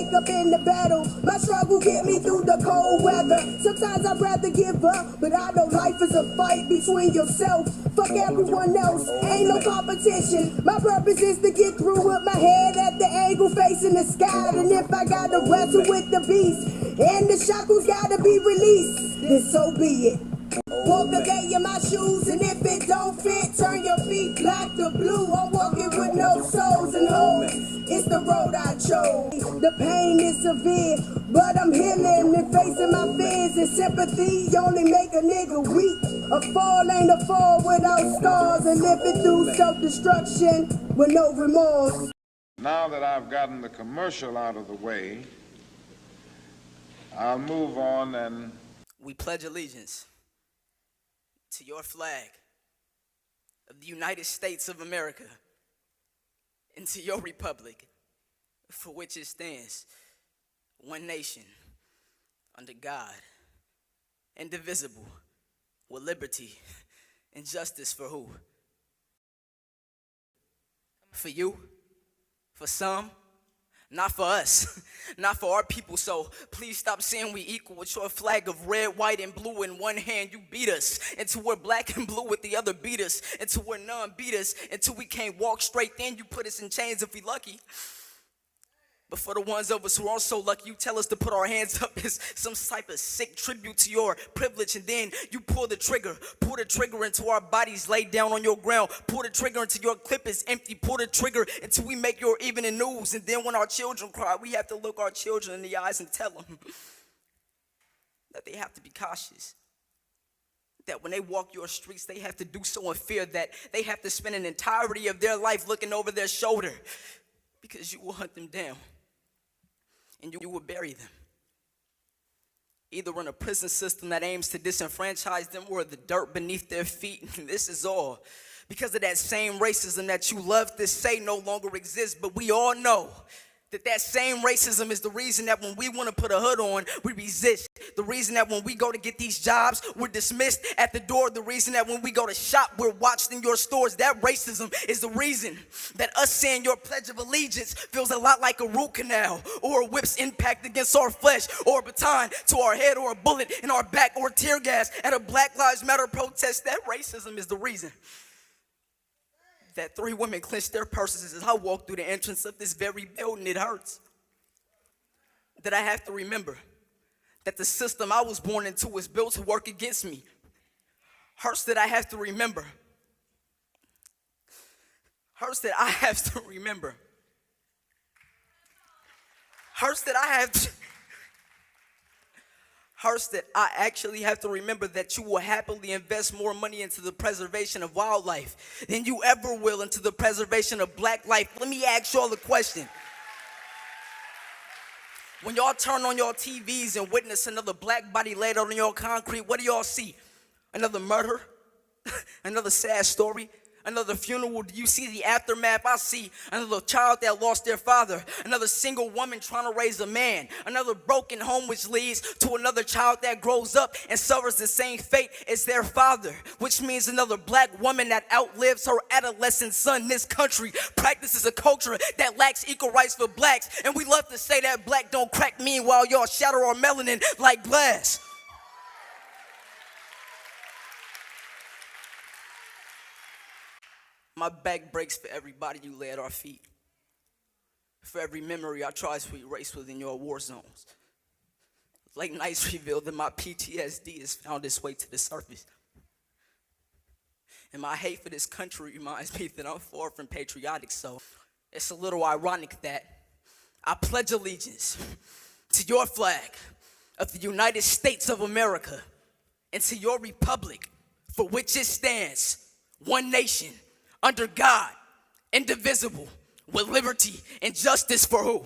wake up in the battle. My struggle get me through the cold weather. Sometimes I'd rather give up, but I know life is a fight between yourself. Fuck everyone else, ain't no competition. My purpose is to get through with my head at the angle facing the sky. And if I gotta wrestle with the beast and the shackles gotta be released, then so be it. Walk the day in my shoes, and if it don't fit, turn your feet black to blue. I'm walking with no souls and holes. It's the road I chose. The pain is severe, but I'm healing and facing my fears. And sympathy only make a nigga weak. A fall ain't a fall without scars, and living through self-destruction with no remorse. Now that I've gotten the commercial out of the way, I'll move on and... We pledge allegiance to your flag of the United States of America and to your republic for which it stands, one nation, under God, indivisible, with liberty and justice for who? For you? For some? Not for us, not for our people, so please stop saying we equal with your flag of red, white, and blue in one hand. You beat us, until we're black and blue with the other beat us, until we're none beat us, until we can't walk straight, then you put us in chains if we lucky. But for the ones of us who aren't so lucky, you tell us to put our hands up as some type of sick tribute to your privilege, and then you pull the trigger into our bodies laid down on your ground, pull the trigger until your clip is empty, pull the trigger until we make your evening news, and then when our children cry, we have to look our children in the eyes and tell them that they have to be cautious, that when they walk your streets, they have to do so in fear, that they have to spend an entirety of their life looking over their shoulder, because you will hunt them down. And you will bury them, either in a prison system that aims to disenfranchise them or the dirt beneath their feet. And this is all because of that same racism that you love to say no longer exists. But we all know that same racism is the reason that when we want to put a hood on, we resist. The reason that when we go to get these jobs, we're dismissed at the door. The reason that when we go to shop, we're watched in your stores. That racism is the reason that us saying your Pledge of Allegiance feels a lot like a root canal, or a whip's impact against our flesh, or a baton to our head, or a bullet in our back, or tear gas at a Black Lives Matter protest. That racism is the reason that 3 women clenched their purses as I walked through the entrance of this very building. It hurts that I have to remember that the system I was born into was built to work against me. Hurts that I have to remember. Hurts that I have to remember. Hurts that I have to... Hurts that I actually have to remember that you will happily invest more money into the preservation of wildlife than you ever will into the preservation of black life. Let me ask y'all a question. When y'all turn on your TVs and witness another black body laid out on your concrete, what do y'all see? Another murder? Another sad story? Another funeral? Do you see the aftermath? I see another child that lost their father, another single woman trying to raise a man, another broken home which leads to another child that grows up and suffers the same fate as their father, which means another black woman that outlives her adolescent son. This country practices a culture that lacks equal rights for blacks, and we love to say that black don't crack, meanwhile y'all shatter our melanin like glass. My back breaks for everybody you lay at our feet, for every memory I try to erase within your war zones. Late nights reveal that my PTSD has found its way to the surface. And my hate for this country reminds me that I'm far from patriotic, so it's a little ironic that I pledge allegiance to your flag of the United States of America and to your republic for which it stands, one nation, under God, indivisible, with liberty and justice for who?